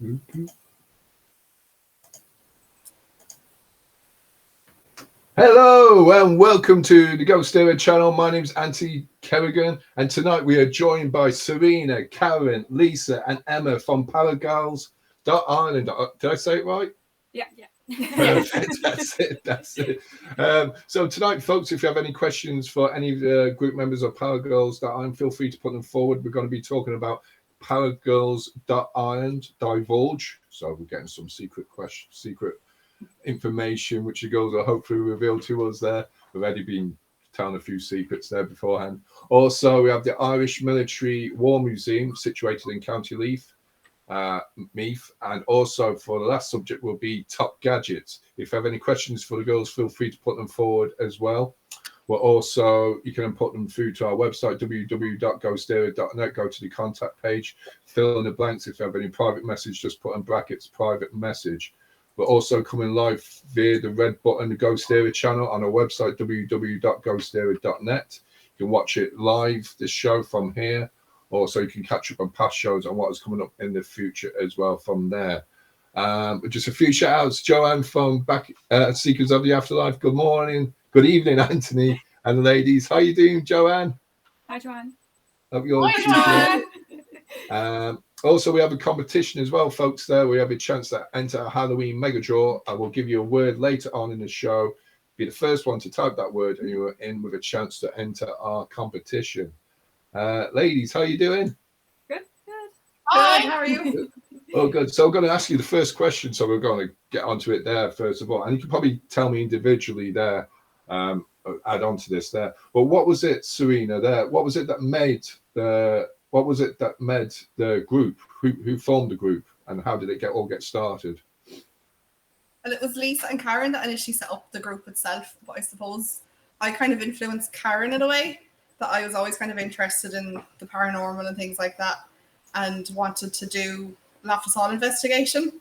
Mm-hmm. Hello and welcome to the GhostÉire Channel. My name's Anthony Kerrigan, and tonight we are joined by Serena, Karen, Lisa, and Emma from Paragals.Ireland. Did I say it right? Yeah. Perfect. That's it. So tonight, folks, if you have any questions for any of the group members of Paragals.Ireland, feel free to put them forward. We're going to be talking about Paragals.Ireland Divulge. So we're getting some secret information which the girls will hopefully reveal to us there. We've already been telling a few secrets there beforehand. Also, we have the Irish Military War Museum situated in County Meath, and also for the last subject will be top gadgets. If you have any questions for the girls, feel free to put them forward as well. You can put them through to our website, www.GhostÉire.net. Go to the contact page, fill in the blanks. If you have any private message, just put in brackets private message. We're also coming live via the red button, the GhostÉire channel, on our website, www.GhostÉire.net. You can watch it live, this show, from here. Also, you can catch up on past shows and what is coming up in the future as well from there. Just a few shout outs. Joanne from back Seekers of the Afterlife. Good morning. Good evening, Anthony and the ladies. How you doing, Joanne? Hi, Joanne. Hope you're Hi, Joanne. Also, we have a competition as well, folks. There we have a chance to enter a Halloween mega draw. I will give you a word later on in the show. Be the first one to type that word, and you are in with a chance to enter our competition. Ladies, how are you doing? Good. Hi, how are you? Oh, good. So I'm going to ask you the first question. So we're going to get onto it there first of all, and you can probably tell me individually there. Add on to this there. But what was it, Serena? There, what was it that made the group? Who formed the group, and how did it all get started? Well, it was Lisa and Karen that initially set up the group itself, but I suppose I kind of influenced Karen in a way that I was always kind of interested in the paranormal and things like that, and wanted to do Loftus Hall investigation.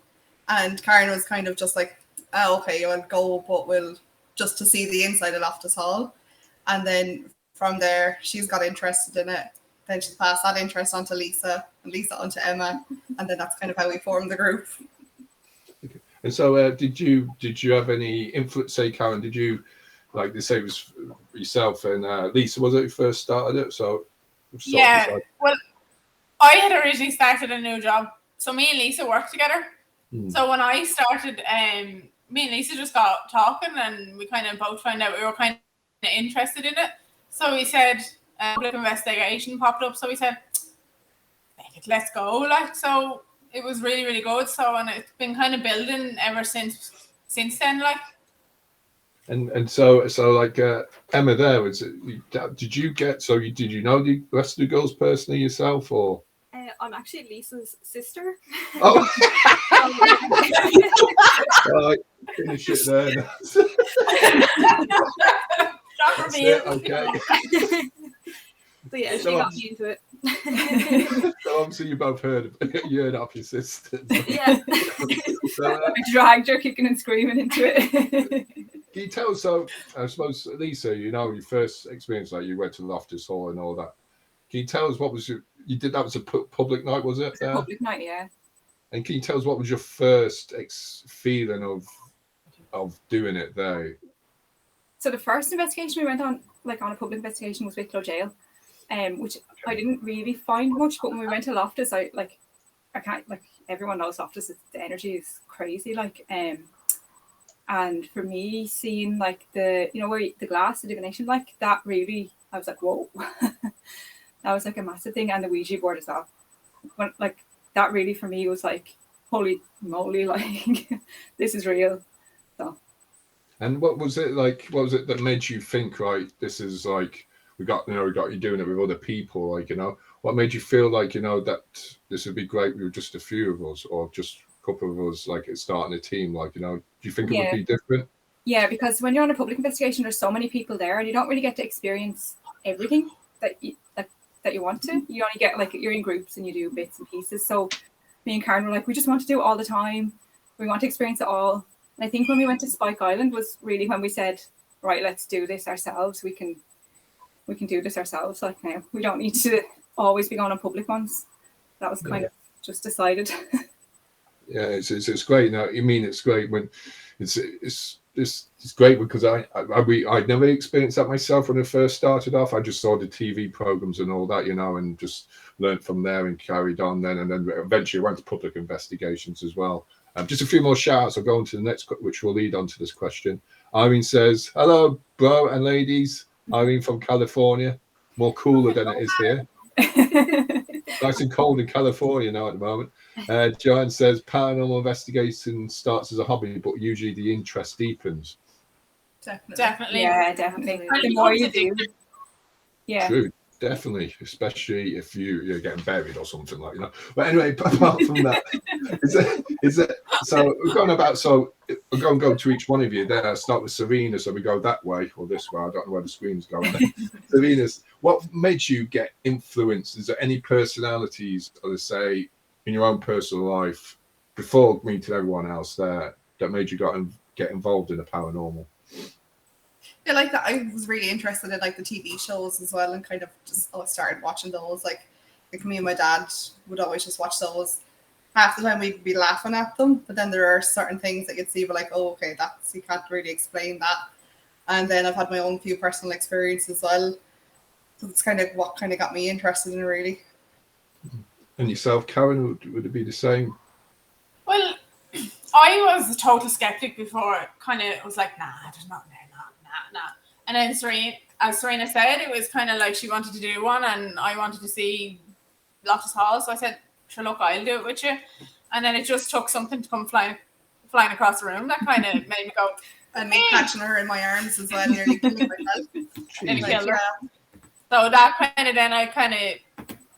And Karen was kind of just like, oh, okay, I'll go, but we'll just to see the inside of Loftus Hall. And then from there, she's got interested in it. Then she's passed that interest on to Lisa, and Lisa onto Emma, and then that's kind of how we formed the group. Okay. And so, did you have any influence? Say, Karen, did you, like they say, it was yourself and Lisa? Was it who first started it? So, well, I had originally started a new job, so me and Lisa worked together. So when I started, me and Lisa just got talking, and we kind of both found out we were kind of interested in it. So we said, public investigation popped up. So we said, let's go. Like, so it was really, really good. So, and it's been kind of building ever since then. Like, and so like Emma, there was. Did you know the rest of the girls personally yourself, or? I'm actually Lisa's sister. Oh. Right, finish it there. Okay. So yeah, she got me into it. So obviously you both heard off your sisters. Yeah. So, I dragged her kicking and screaming into it. Can you tell? So I suppose, Lisa, your first experience, like you went to Loftus Hall and all that. Can you tell us what was you did? That was a public night, was it? Public night, yeah. And can you tell us what was your first feeling of doing it there? So the first investigation we went on, like on a public investigation, was Wicklow Jail, which I didn't really find much. But when we went to Loftus, I can't, like, everyone knows Loftus, the energy is crazy, like, and for me, seeing like where the glass, the divination, like that, really, I was like, whoa. That was like a massive thing, and the Ouija board as well. When, like, that really for me was like, holy moly, like this is real. So. And what was it like? What was it that made you think, right? This is like we got you doing it with other people, like what made you feel like that this would be great? We were just a few of us, or just a couple of us, like it's starting a team, like do you think it would be different? Yeah, because when you're on a public investigation, there's so many people there, and you don't really get to experience everything that you want to. You only get, like, you're in groups and you do bits and pieces. So me and Karen were like, we just want to do it all the time. We want to experience it all. And I think when we went to Spike Island was really when we said, right, let's do this ourselves. We can do this ourselves. Like, now we don't need to always be going on public ones. That was kind of just decided. Yeah, it's great. Now, you mean it's great when it's great because I'd never experienced that myself when I first started off. I just saw the TV programs and all that, and just learned from there and carried on then. And then eventually I went to public investigations as well. Just a few more shout-outs. I'll go on to the next, which will lead on to this question. Irene says, hello, bro and ladies. Irene from California. More cooler than it is here. Nice and cold in California now at the moment. Joanne says, paranormal investigation starts as a hobby, but usually the interest deepens. Definitely. Yeah, definitely. The more you do. Yeah. True. Definitely, especially if you're getting buried or something like that. But anyway, apart from that, is it? So we're going about. So we're going to go to each one of you. There, I'll start with Serena. So we go that way or this way. I don't know where the screen's going. Serena's. What made you get influenced? Is there any personalities, or let's say, in your own personal life before meeting everyone else there that made you get involved in the paranormal? Yeah, like that. I was really interested in like the TV shows as well, and kind of just started watching those. Like me and my dad would always just watch those. Half the time we'd be laughing at them, but then there are certain things that you'd see, but like, oh, okay, that's, you can't really explain that. And then I've had my own few personal experiences as well. So it's kind of what kind of got me interested in it, really. And yourself, Karen, would it be the same? Well, I was a total skeptic before. It kind of was like, nah, there's nothing there. Nah. And then as Serena said, it was kind of like she wanted to do one and I wanted to see Lotus Hall. So I said, sure, look, I'll do it with you. And then it just took something to come flying across the room that kind of made me go. And me catching her in my arms as well, nearly killing myself. Nearly killed her. So that kind of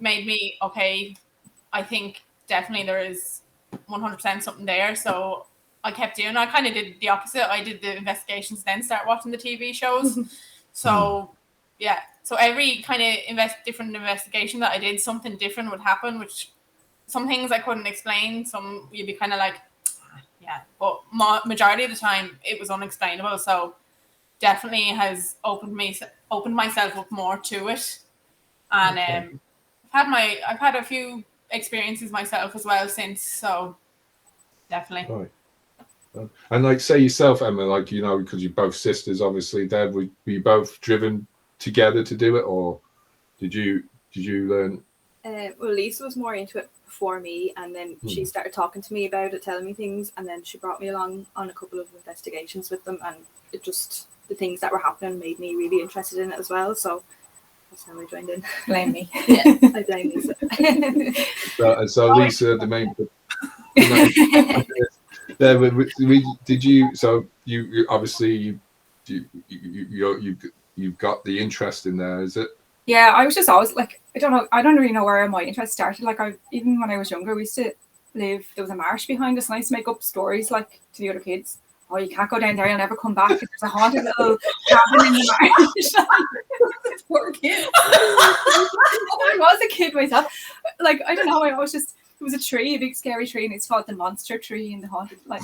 made me, okay, I think definitely there is 100% something there. So I kept doing. I kind of did the opposite. I did the investigations, then start watching the TV shows. So yeah. So every kind of different investigation that I did, something different would happen. Which some things I couldn't explain. Some you'd be kind of like, yeah. But majority of the time, it was unexplainable. So definitely has opened myself up more to it. And Okay. I've had a few experiences myself as well since. So definitely. Right. And like, say yourself, Emma, like, because you're both sisters, obviously, were you both driven together to do it, or did you learn? Well, Lisa was more into it before me, and then she started talking to me about it, telling me things, and then she brought me along on a couple of investigations with them, and it just, the things that were happening made me really interested in it as well, so that's how I joined in. Blame me. Yeah, I blame Lisa. So Lisa, the main... Did you? So you obviously you've got the interest in there, is it? Yeah, I was just always like, I don't really know where my interest started. Like even when I was younger, we used to there was a marsh behind us, and I used to make up stories like to the other kids. Oh, you can't go down there, you'll never come back. There's a haunted little cabin in the marsh. Poor kid. I was a kid myself. Like, I don't know, I was just, it was a tree, a big scary tree, and it's called the monster tree in the haunted, like,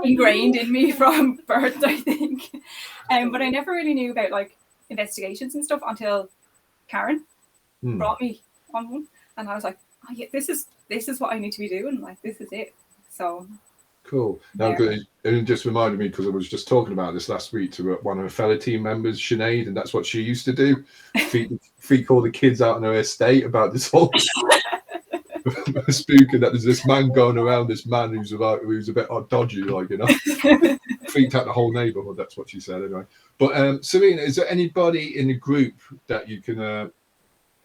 ingrained in me from birth, I think. But I never really knew about like investigations and stuff until Karen brought me on one, and I was like, oh yeah, this is what I need to be doing. Like, this is it. So cool. Now, it just reminded me, because I was just talking about this last week to one of her fellow team members, Sinead, and that's what she used to do. Freak all the kids out on her estate about this whole spooking that there's this man going around, this man who's a bit dodgy, like, freaked out the whole neighborhood. That's what she said anyway. But Serena, is there anybody in the group that you can that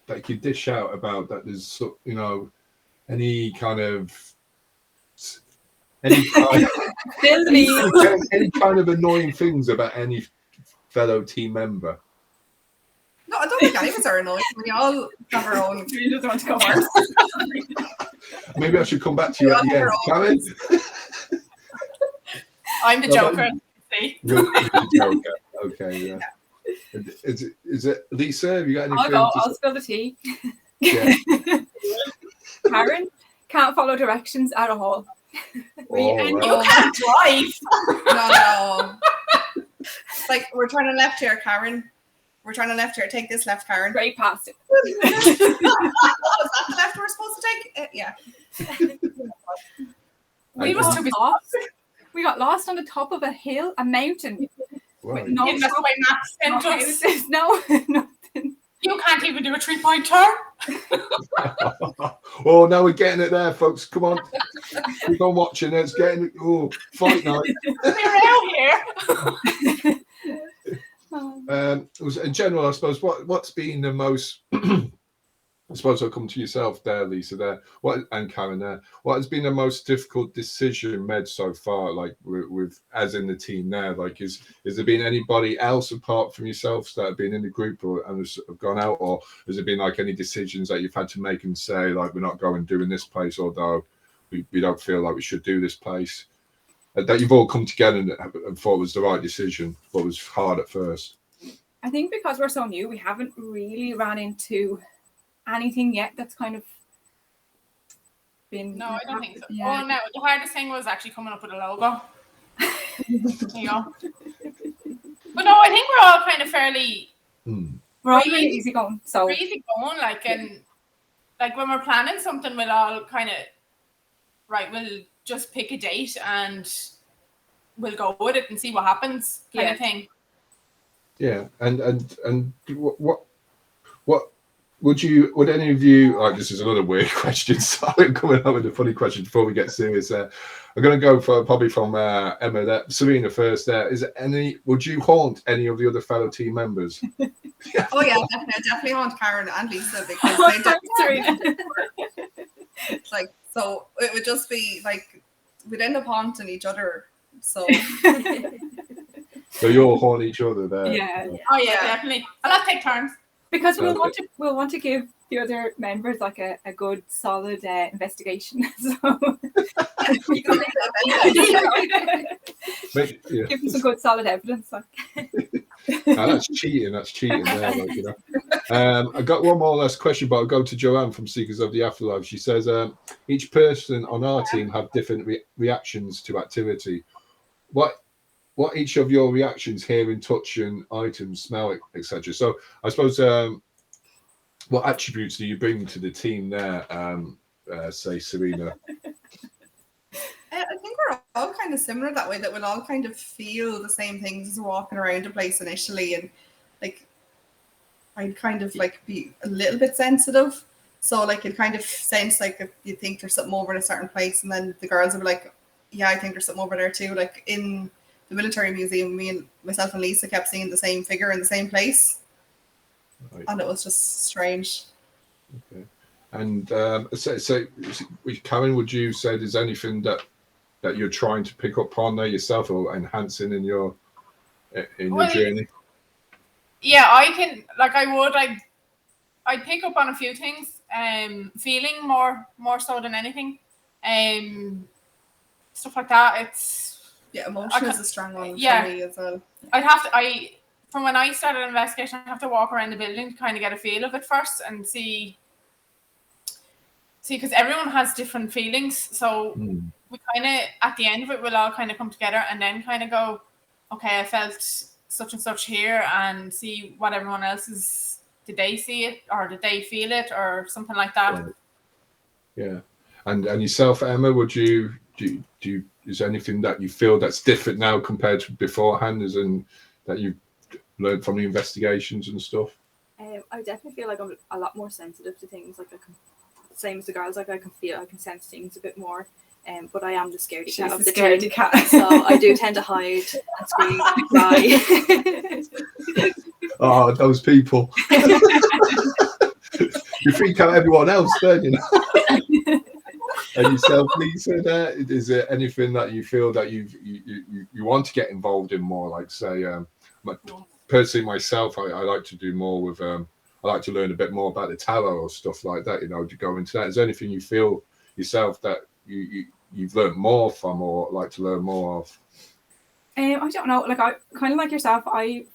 you can dish out about, that there's any kind of any kind of annoying things about any fellow team member? No, I don't think any of us are annoying. We all have our own. We just want to go first. Maybe I should come back to you at the end. Karen? I'm the Joker. You're the Joker. Okay, yeah. Is it Lisa? Have you got anything? I'll spill the tea. Yeah. Karen can't follow directions at all. You can't drive. No. Like, we're turning left here, Karen. We're turning left here. Take this left, Karen. Right past it. Oh, is that the left we're supposed to take? Yeah. We And- got lost. We got lost on the top of a hill, a mountain. Right. With no That's shop, why Max no sent us. houses, no nothing. You can't even do a 3-point turn. Oh, now we're getting it there, folks. Come on. Keep on watching. It's getting it. Oh, fight night. We're out here. In general, I suppose, what's been the most, I suppose I'll come to yourself there, Lisa, there, and Karen there. What has been the most difficult decision made so far, like with as in the team there? Like, is there been anybody else apart from yourselves that have been in the group and have gone out, or has there been like any decisions that you've had to make and say, like, we're not going doing this place, although we don't feel like we should do this place? That you've all come together and thought was the right decision, but was hard at first. I think because we're so new, we haven't really ran into anything yet that's kind of been. No, I don't think so. Yeah. Oh no, the hardest thing was actually coming up with a logo. There you go. But no, I think we're all kind of fairly We're all really easy going. So easy going, like, and like when we're planning something, we'll all kind of we'll just pick a date and we'll go with it and see what happens, kind of thing. Yeah, and what would any of you, like, this is another weird question, so I'm coming up with a funny question before we get serious there. I'm going to go for probably from Emma there. Serena first there. Would you haunt any of the other fellow team members? Oh yeah, definitely haunt Karen and Lisa because they definitely like, so it would just be like we'd end up haunting each other. So So you'll haunt each other there. yeah, Oh yeah, definitely. I'll have to take turns. because we'll want to give the other members like a good solid investigation. So you can make Yeah. give them some good solid evidence. Like. That's cheating. That's cheating there. Like, you know. I got one more last question, but I'll go to Joanne from Seekers of the Afterlife. She says each person on our team have different reactions to activity. What each of your reactions, hearing, touching, items, smell, etc. So I suppose what attributes do you bring to the team there? Say Serena. I think we're all kind of similar that way, that we'll all kind of feel the same things as walking around a place initially, and like I'd kind of like be a little bit sensitive, so like you'd kind of sense like if you think there's something over in a certain place, and then the girls would be like, yeah, I think there's something over there too. Like in the military museum, myself and Lisa kept seeing the same figure in the same place, Right. and it was just strange. Okay. And so Karen, would you say there's anything that you're trying to pick up on there yourself or enhancing in your journey? Yeah, I can. Like, I'd pick up on a few things. Feeling more so than anything. Stuff like that. It's Emotion is a strong one for me as well. From when I started an investigation, I have to walk around the building to kind of get a feel of it first and see, because everyone has different feelings. So we kind of, at the end of it, we'll all kind of come together and then kind of go, okay, I felt such and such here, and see what everyone else is. Did they see it, or did they feel it, or something like that? Right. Yeah. And yourself, Emma, would you is there anything that you feel that's different now compared to beforehand, as in that you've learned from the investigations and stuff? I definitely feel like I'm a lot more sensitive to things. Like, I can, same as the girls, like I can sense things a bit more. But I am the scaredy cat of the scaredy team, cat. so I do tend to hide and scream and cry. Oh, those people! You freak out everyone else, don't you? And yourself, Lisa, there, is there anything that you feel that you want to get involved in more? Like, say, personally myself, I like to do more with I like to learn a bit more about the tarot or stuff like that, you know, to go into that. Is there anything you feel yourself that you've learned more from or like to learn more of? I don't know, like I kind of like yourself, I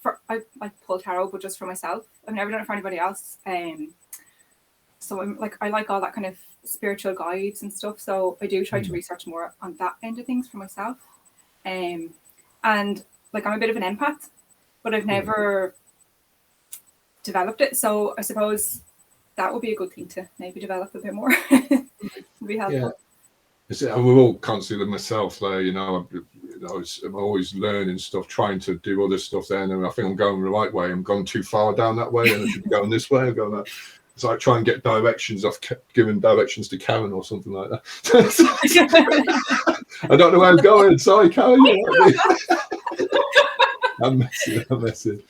pull tarot, but just for myself. I've never done it for anybody else. So I'm like, I like all that kind of spiritual guides and stuff, so I do try to research more on that end of things for myself. And like, I'm a bit of an empath, but I've never developed it, so I suppose that would be a good thing to maybe develop a bit more. We have. Yeah. We're all constantly myself there, you know. I'm always learning stuff, trying to do other stuff there, and I think I'm going the right way. I'm going too far down that way, and I should be going this way. I'm going that. It's like trying to get directions off, giving directions to Karen or something like that. I don't know where I'm going. Sorry, Karen. I'm messing.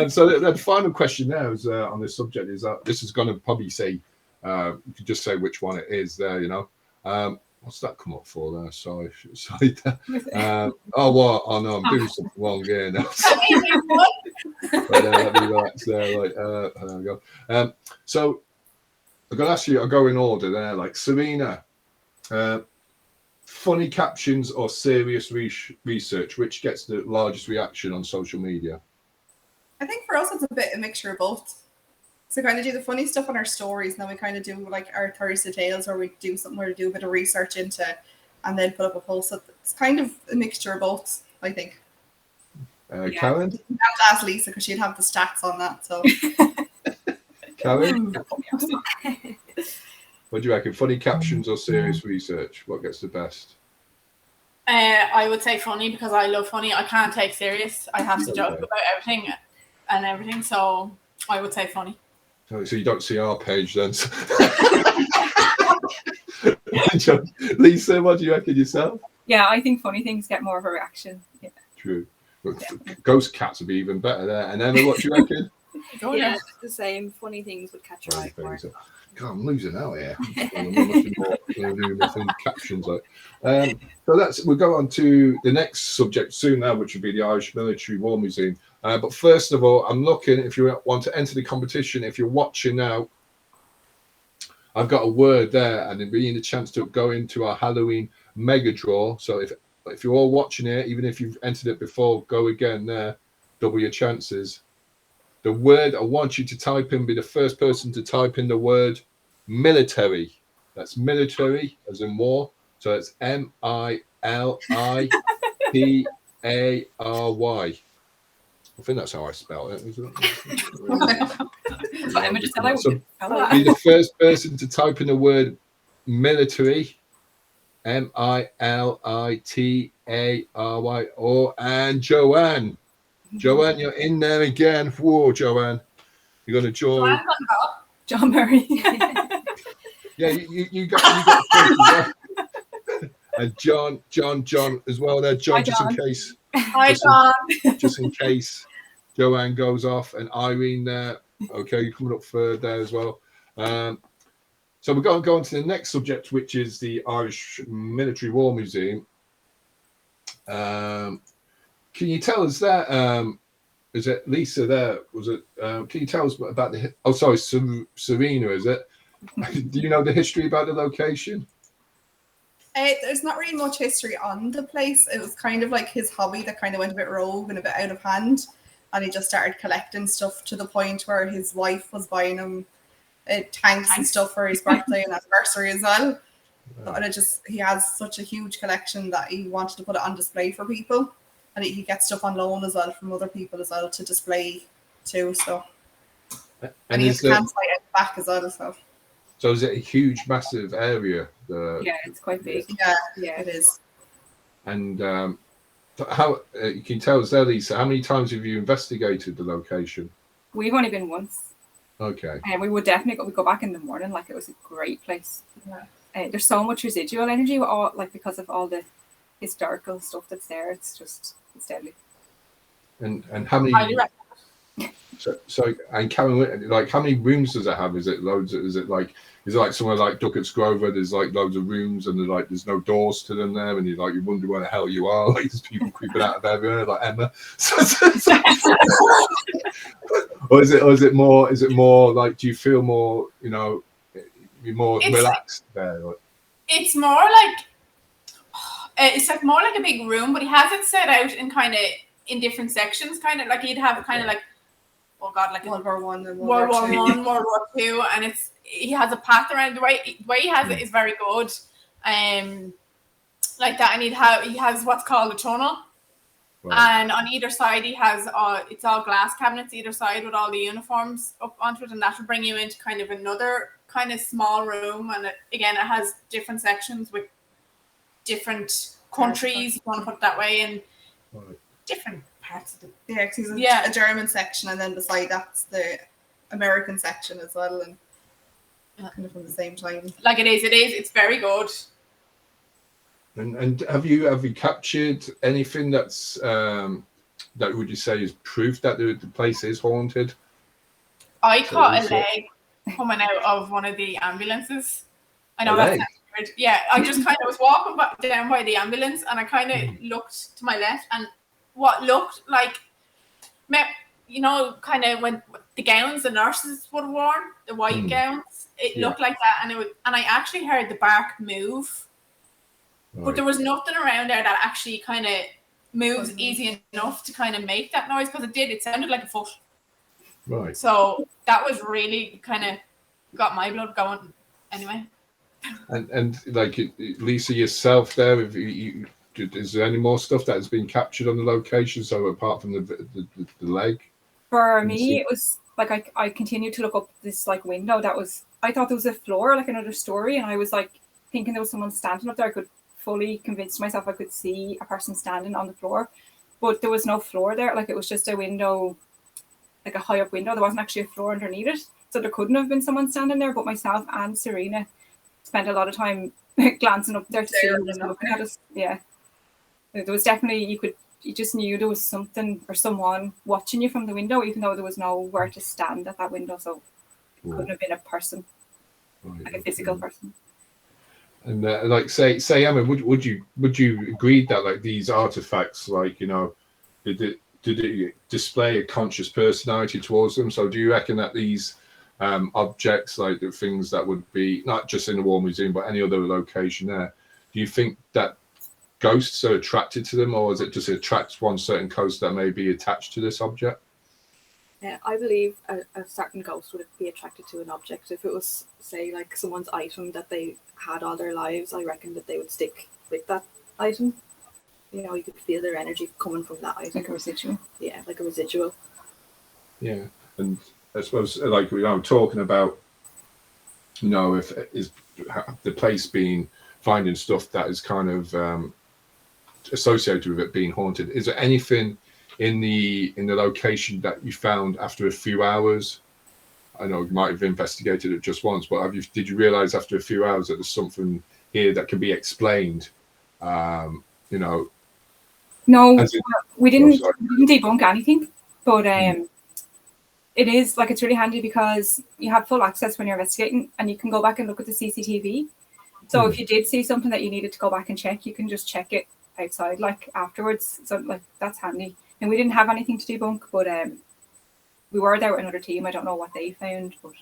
So the final question there is on this subject is that this is going to probably say, you could just say which one it is there, you know. What's that come up for there? Sorry. Oh, what? Oh, no, I'm doing something wrong here now. But, let me relax there. There we go. So I'm going to ask you, I'll go in order there. Like, Serena, funny captions or serious research, which gets the largest reaction on social media? I think for us, it's a bit a mixture of both. So kind of do the funny stuff on our stories, and then we kind of do like our Thursday tales, or we do something where we do a bit of research into, and then put up a post. So it's kind of a mixture of both, I think. Karen? You have to ask Lisa because she'd have the stats on that. So, Karen, what do you reckon? Funny captions or serious research? What gets the best? I would say funny, because I love funny. I can't take serious. I have to joke about everything. So I would say funny. So you don't see our page then. Lisa, what do you reckon yourself? Yeah, I think funny things get more of a reaction. Yeah. True. Ghost cats would be even better there. And Emma, what do you reckon? Yeah, the same. Funny things would catch your eye more. God, I'm losing out here. Captions like. So we'll go on to the next subject soon now, which would be the Irish Military War Museum. But first of all, I'm looking, if you want to enter the competition, if you're watching now, I've got a word there, and it'll be a chance to go into our Halloween mega draw. So if you're all watching it, even if you've entered it before, go again there, double your chances. The word I want you to type in, be the first person to type in the word military. That's military, as in war. So it's MILITARY. I think that's how I spell it. Is it? So be the first person to type in the word military, MILITARY, and Joanne. Joanne, you're in there again. Whoa, Joanne. You're going to join. John Murray. Yeah, you got and John as well there. John, just in case. Hi, John. Just in case Joanne goes off, and Irene there. Okay, you're coming up third there as well. So we're going to go on to the next subject, which is the Irish Military War Museum. Can you tell us that? Is it Lisa there? Was it? Can you tell us about the? Oh, sorry, Serena. Is it? Do you know the history about the location? There's not really much history on the place. It was kind of like his hobby that kind of went a bit rogue and a bit out of hand, and he just started collecting stuff to the point where his wife was buying him tanks and stuff for his birthday and anniversary as well. Wow. And he has such a huge collection that he wanted to put it on display for people. And he gets stuff on loan as well from other people as well to display too. So, and he has campsite at the back as well. So is it a huge, massive area? Yeah, it's quite big. Yeah, it is. And how you can tell us there, Lisa? How many times have you investigated the location? We've only been once. Okay. And we would definitely go back in the morning. Like, it was a great place. Yeah. There's so much residual energy, because of all the historical stuff that's there. It's deadly. And how many? So and Karen, like, how many rooms does it have? Is it loads? Is it like somewhere like Duckett's Grove where there's like loads of rooms and there's no doors to them there, and you wonder where the hell you are. Like, there's people creeping out of everywhere, like Emma. Or is it more like, do you feel more, you're more relaxed there? Like? It's more like more like a big room, but he has it set out in different sections, kind of like he'd have kind of like, oh God, like World War One and World War One, World War Two, and he has a path around. The way he has it is very good, like that, and he has what's called a tunnel, and on either side he has it's all glass cabinets either side with all the uniforms up onto it, and that will bring you into kind of another kind of small room, and it has different sections with different countries, if you want to put it that way, and different parts of it. Yeah, because there's a German section, and then beside that's the American section as well, and kind of from the same time. Like it's very good. And have you captured anything that's that would you say is proof that the place is haunted? I caught a leg coming out of one of the ambulances. I know that's weird. Yeah, I just kind of was walking down by the ambulance, and I kind of looked to my left, and what looked like, you know, kind of when the gowns the nurses would have worn, the white gowns, it looked like that, and I actually heard the bark move, but there was nothing around there that actually kind of moves easy enough to kind of make that noise, because it sounded like a foot. Right. So that was really kind of got my blood going anyway. And like Lisa yourself there, is there any more stuff that has been captured on the location? So apart from the leg? For me, it was like I continued to look up this like window that was, I thought there was a floor, like another story, and I was like thinking there was someone standing up there. I could fully convince myself I could see a person standing on the floor, but there was no floor there. Like it was just a window, like a high up window. There wasn't actually a floor underneath it, so there couldn't have been someone standing there. But myself and Serena spent a lot of time glancing up there to see who was looking at us. Yeah, there was definitely, you just knew there was something or someone watching you from the window, even though there was nowhere to stand at that window. So it couldn't have been a person, like a physical person. And like say Emma, would you agree that like these artifacts, like, you know, did it display a conscious personality towards them? So do you reckon that these objects, like the things that would be not just in the War Museum but any other location there, do you think that ghosts are attracted to them, or is it just attracts one certain ghost that may be attached to this object? Yeah, I believe a certain ghost would be attracted to an object. If it was, say, like someone's item that they had all their lives, I reckon that they would stick with that item. You know, you could feel their energy coming from that item. Like a residual. Yeah, like a residual. Yeah, and I suppose, like we are talking about, you know, if is the place being finding stuff that is kind of associated with it being haunted. Is there anything in the location that you found after a few hours? I know you might have investigated it just once, but did you realize after a few hours that there's something here that can be explained? You know. No, we didn't debunk anything, but it is like, it's really handy because you have full access when you're investigating, and you can go back and look at the CCTV. So if you did see something that you needed to go back and check, you can just check it outside, like afterwards. So like that's handy. And we didn't have anything to debunk, but we were there with another team. I don't know what they found, but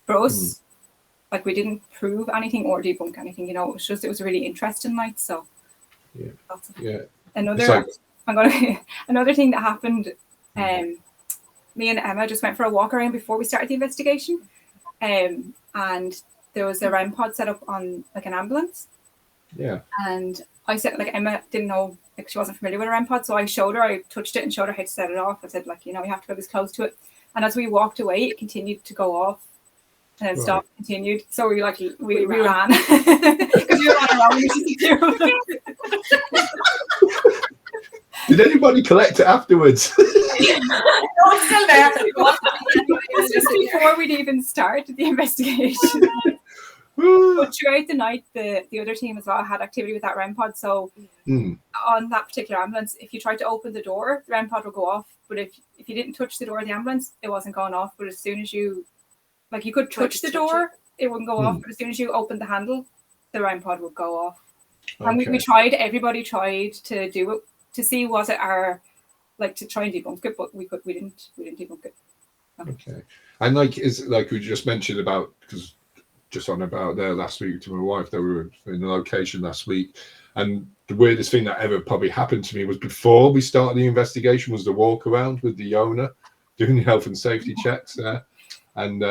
for us, like, we didn't prove anything or debunk anything. You know, it was a really interesting night. So yeah. Another thing that happened. Me and Emma just went for a walk around before we started the investigation, and there was a REM pod set up on like an ambulance. Yeah. And I said, like, Emma didn't know, like, she wasn't familiar with a REM pod, so I touched it and showed her how to set it off. I said, like, you know, you have to go this close to it. And as we walked away, it continued to go off, and then stopped, continued. So we ran because we were on around. Did anybody collect it afterwards? No, it's still there. It was just before we'd even started the investigation. But throughout the night, the other team as well had activity with that REM pod. So on that particular ambulance, if you tried to open the door, the REM pod would go off. But if you didn't touch the door of the ambulance, it wasn't going off. But as soon as you could touch the door, it wouldn't go off. But as soon as you opened the handle, the REM pod would go off. Okay. And everybody tried to do it to see was it our, like, to try and debunk it, but we didn't debunk it. No. Okay. And like we just mentioned about, because just on about there last week to my wife, that we were in the location last week, and the weirdest thing that ever probably happened to me was before we started the investigation was the walk around with the owner doing the health and safety checks there. And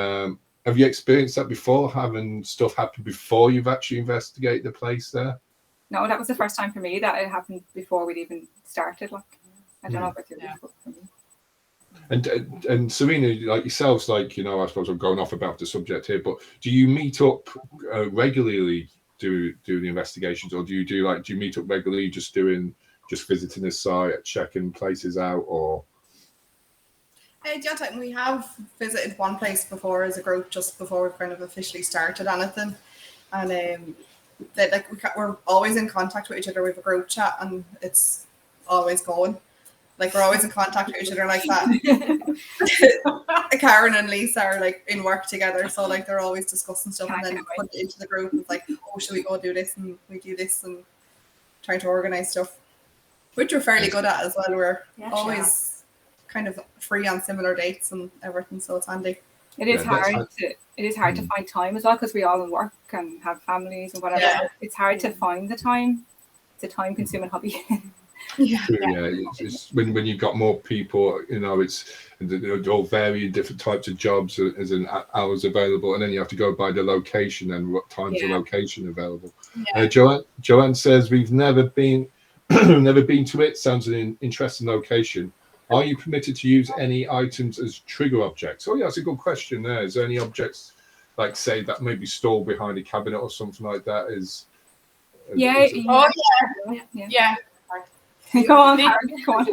have you experienced that before, having stuff happen before you've actually investigated the place there? No, that was the first time for me that it happened before we'd even started. Like, I don't know if it's for me. And Serena, like yourselves, like, you know, I suppose I'm going off about the subject here, but do you meet up regularly do the investigations, or do you meet up regularly just visiting the site, checking places out, or? Yeah, we have visited one place before as a group just before we kind of officially started anything, and we're always in contact with each other. We have a group chat, and it's always going. Like, we're always in contact with each other like that. Karen and Lisa are like in work together, so like they're always discussing stuff and then put it into the group. It's like, oh, should we go do this? And we do this and trying to organize stuff, which we're fairly good at as well. We're always kind of free on similar dates and everything, so it's handy. It is hard to find time as well, because we all work and have families and whatever. Yeah. It's hard to find the time. It's a time-consuming hobby. It's when you've got more people, you know, they all vary in different types of jobs as in hours available, and then you have to go by the location and what times the location available. Joanne says, we've never been to it. Sounds an interesting location. Are you permitted to use any items as trigger objects? Oh yeah, that's a good question there. Is there any objects, like, say, that may be stored behind a cabinet or something like that? Yeah. Go on, Karen. Go on.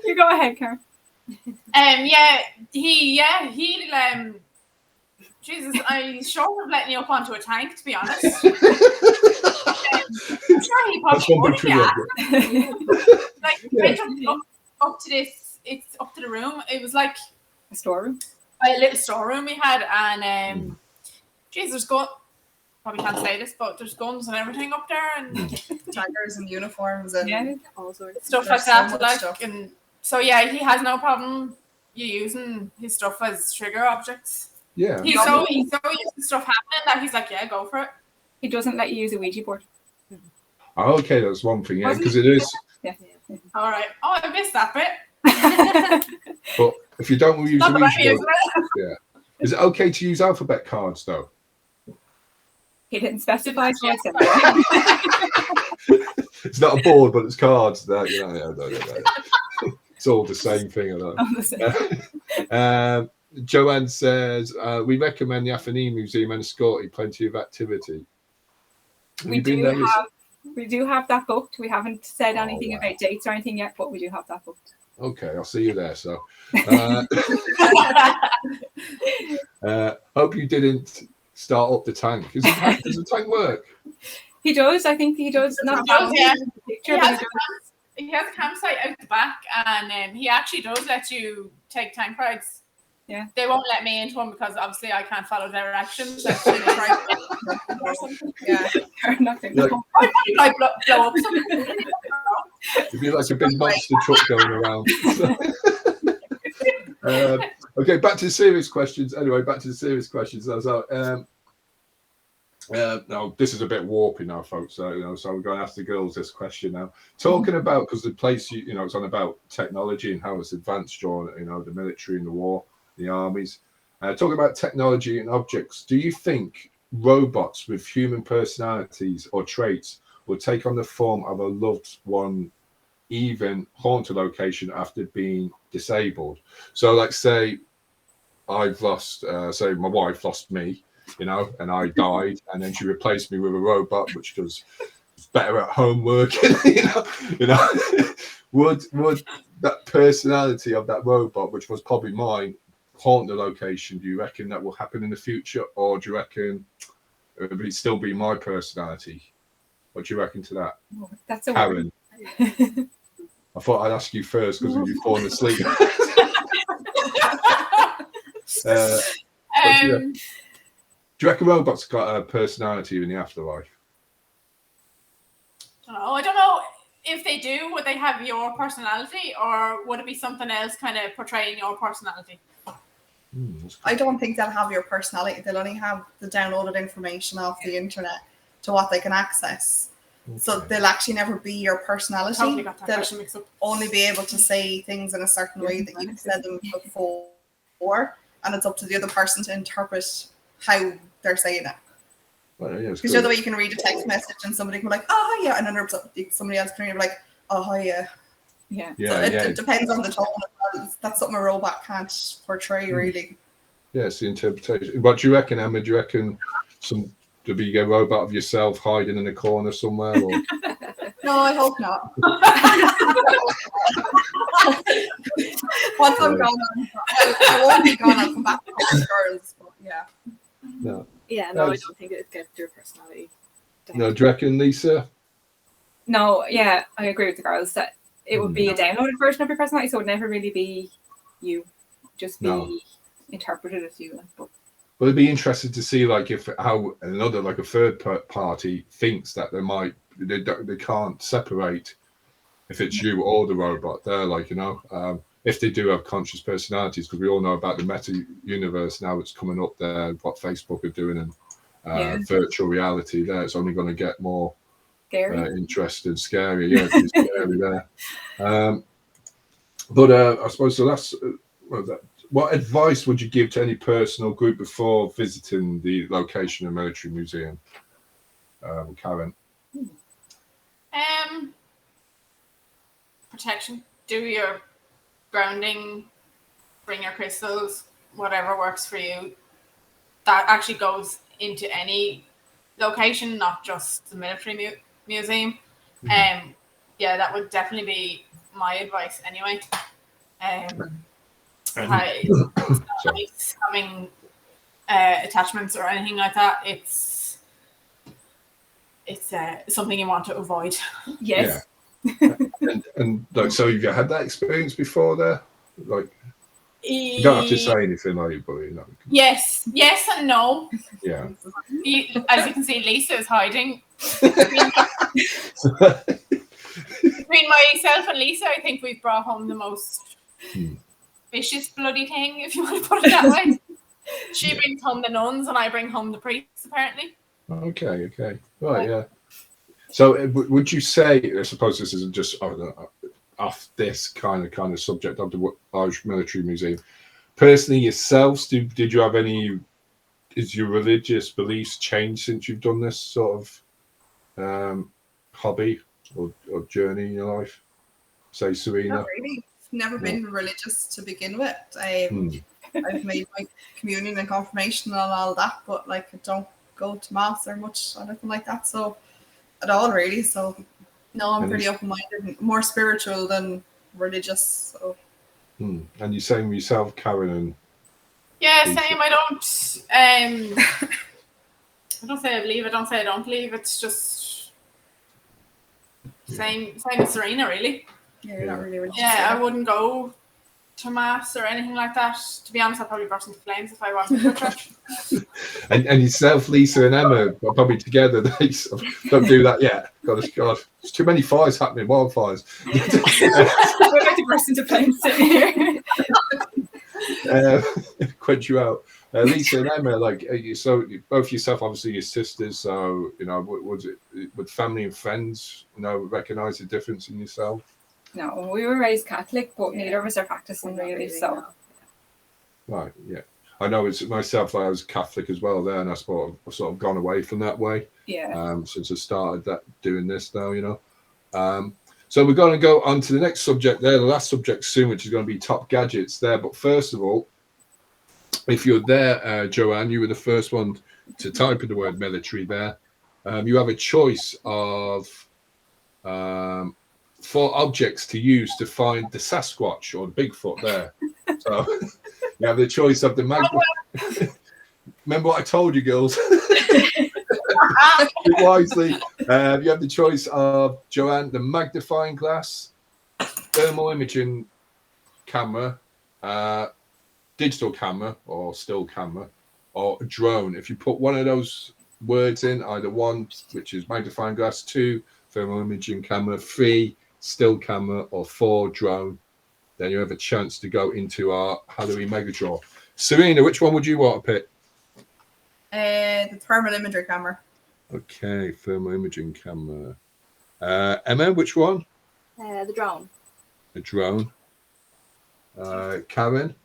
You go ahead, Karen. He'll Jesus, I'm short of letting you up onto a tank, to be honest. I'm sure he probably would, Like, went up to this, it's up to the room. It was like a storeroom. A little storeroom we had, and there's probably can't say this, but there's guns and everything up there, and daggers and uniforms and all sorts of stuff like that. And so he has no problem you using his stuff as trigger objects. Yeah, he's so used to stuff happening that he's like, go for it. He doesn't let you use a Ouija board. Oh, okay, that's one thing, because it is. Yeah. All right. Oh, I missed that bit. But if you don't use a Ouija board, is it okay to use alphabet cards though? He didn't specify. It's not a board, but it's cards. That it's all the same thing. I know. Joanne says, we recommend the Athenee Museum and Scotty, plenty of activity. We do have that booked. We haven't said anything about dates or anything yet, but we do have that booked. Okay, I'll see you there. So, hope you didn't start up the tank. Does the tank work? He does. I think he does. He has a campsite out the back, and he actually does let you take tank rides. Yeah, they won't let me into one because obviously I can't follow their actions. Yeah, nothing. I blow up something. It'd be like a big monster truck going around. Okay, back to the serious questions. Anyway, back to the serious questions. No, this is a bit warpy now, folks. So we're going to ask the girls this question now. Talking about, because the place, it's on about technology and how it's advanced during, the military and the war, the armies. Talking about technology and objects, do you think robots with human personalities or traits will take on the form of a loved one, even haunt a location after being disabled? So, like, say I've lost, say my wife lost me, and I died, and then she replaced me with a robot, which was better at homework. Would that personality of that robot, which was probably mine, haunt the location? Do you reckon that will happen in the future, or do you reckon it would still be my personality? What do you reckon to that? Oh, that's a Karen. I thought I'd ask you first because you've fallen asleep. Do you reckon robots got a personality in the afterlife? I don't know if they do. Would they have your personality, or would it be something else kind of portraying your personality? I don't think they'll have your personality. They'll only have the downloaded information off the internet to what they can access. Okay. So they'll actually never be your personality. They'll only be able to say things in a certain way that you've said them before, and it's up to the other person to interpret how they're saying it. Because the other way you can read a text message and somebody can be like, oh yeah, and then somebody else can be like, oh yeah. Yeah. So it depends on the tone. That's something a robot can't portray, really. Yeah, it's the interpretation. What do you reckon, Emma? Do you reckon to be a robot of yourself hiding in a corner somewhere? Or? No, I hope not. Once I'm gone, I won't be gone. I'll come back to the girls. But yeah. No. Yeah, no, I don't think it gets your personality. No, do you reckon, Lisa? No, yeah, I agree with the girls that it would be a downloaded version of your personality, so it would never really be you, just be interpreted as you. But it'd be interesting to see, like, if how another, like a third party, thinks that they can't separate if it's you or the robot. They're like, if they do have conscious personalities, because we all know about the meta universe now. It's coming up there, what Facebook are doing, and virtual reality. There, it's only going to get more scary, interesting, scary. Yeah, it's scary there. But I suppose so. That's what advice would you give to any person or group before visiting the location of military museum, Karen? Protection. Do your grounding, bring your crystals, whatever works for you. That actually goes into any location, not just the military museum. Yeah, that would definitely be my advice anyway. Having attachments or anything like that, it's something you want to avoid. Yes. Yeah. and like, so you had that experience before there? Like, you don't have to say anything, like, but Yes and no. Yeah. As you can see, Lisa is hiding. Between myself and Lisa, I think we've brought home the most vicious bloody thing, if you want to put it that way. She brings home the nuns and I bring home the priests, apparently. Okay. Right, yeah. So would you say, I suppose this isn't just off this kind of subject of the Irish Military Museum, personally yourselves, did you have is your religious beliefs changed since you've done this sort of hobby or journey in your life? Say, Serena? Not really. Never been religious to begin with. I've made my communion and confirmation and all that, but like I don't go to mass or much or anything like that. So at all, really. So no, I'm pretty open-minded, more spiritual than religious. So. And you saying yourself, Karen? And yeah, same. I don't say I believe. I don't say I don't believe. It's just same as Serena, really. Yeah, not really religious. Yeah, I wouldn't go to mass or anything like that. To be honest, I'd probably burst into flames if I wanted to church. and yourself, Lisa and Emma are probably together. They don't do that yet. God, there's too many fires happening, wildfires. We're going to burst into flames sitting here. Quench you out. Lisa and Emma, like, so both yourself, obviously your sisters, so, would family and friends, recognise the difference in yourself? No, we were raised Catholic, but neither of us are practicing really, so. Right, yeah. I know it's myself, I was Catholic as well there, and I've sort of gone away from that way. Yeah. Since I started doing this now, So we're going to go on to the next subject there, the last subject soon, which is going to be top gadgets there. But first of all, if you're there, Joanne, you were the first one to type in the word military there. You have a choice of 4 objects to use to find the Sasquatch or the Bigfoot there. So you have the choice of the Remember what I told you, girls? Wisely. You have the choice of, Joanne, the magnifying glass, thermal imaging camera, digital camera or still camera, or a drone. If you put one of those words in, either 1, which is magnifying glass, 2, thermal imaging camera, 3, still camera, or 4, drone, then you have a chance to go into our Halloween mega draw. Serena, which one would you want to pick? The thermal imagery camera. Okay, thermal imaging camera. Emma, which one? The drone. The drone. Karen?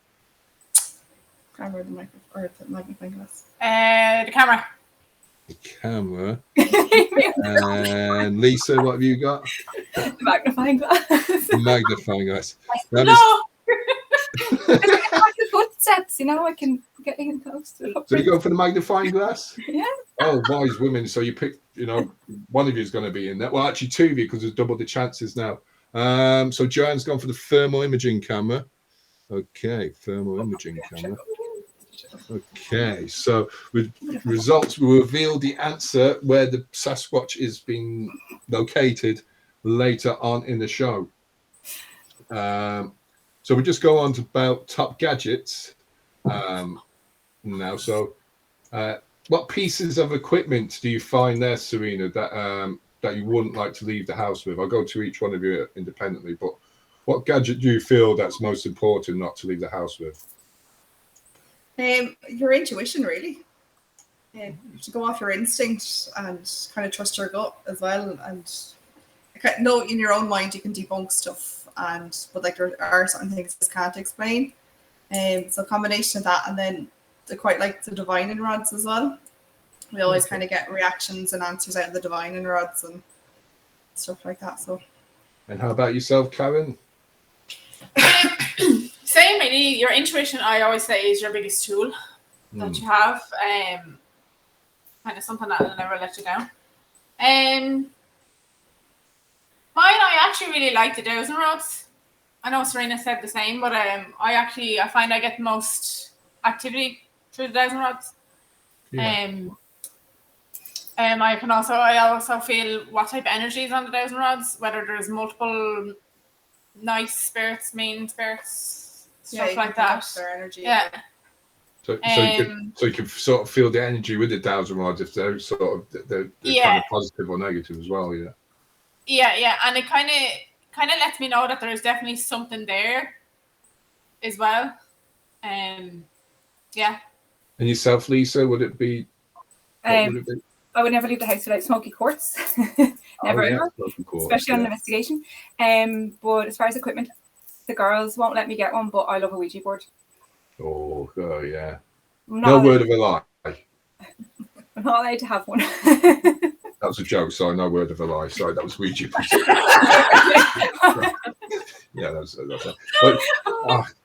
Camera, the magnifying glass. The camera. the camera. And Lisa, what have you got? The magnifying glass. The magnifying glass. That No. The footsteps, you know, I can get in close to it. So you go for the magnifying glass? Yeah. Oh, wise women. So you pick, you know, one of you is going to be in there. Well, actually, two of you, because there's double the chances now. So Joanne's gone for the thermal imaging camera. Okay, thermal imaging camera. Okay, so with results, we reveal the answer where the Sasquatch is being located later on in the show. So we just go on to about top gadgets now. So what pieces of equipment do you find there, Serena, that you wouldn't like to leave the house with? I'll go to each one of you independently, but what gadget do you feel that's most important not to leave the house with? Your intuition, really. You should go off your instinct and kind of trust your gut as well. And know in your own mind you can debunk stuff, but like there are certain things you just can't explain. So a combination of that, and then they quite like the divining rods as well. We always kind of get reactions and answers out of the divining rods and stuff like that. So. And how about yourself, Karen? Same, really. Your intuition, I always say, is your biggest tool that you have. Kind of something that will never let you down. Mine, I actually really like the dowsing rods. I know Serena said the same, but I find I get the most activity through the dowsing rods. Yeah. I also feel what type of energy is on the dowsing rods, whether there's multiple nice spirits, mean spirits, stuff like that. Their energy. Yeah. So you can sort of feel the energy with the dowsing rods if they're sort of they're kind of positive or negative as well. Yeah. Yeah, and it kind of lets me know that there is definitely something there as well. Yeah. And yourself, Lisa, would it be? I would never leave the house without smoky quartz. Never ever. Especially on an investigation. But as far as equipment, the girls won't let me get one, but I love a Ouija board. Oh yeah. No word of a lie. I'm not allowed to have one. That was a joke, sorry, no word of a lie. Sorry, that was Ouija. Yeah, that's it. But,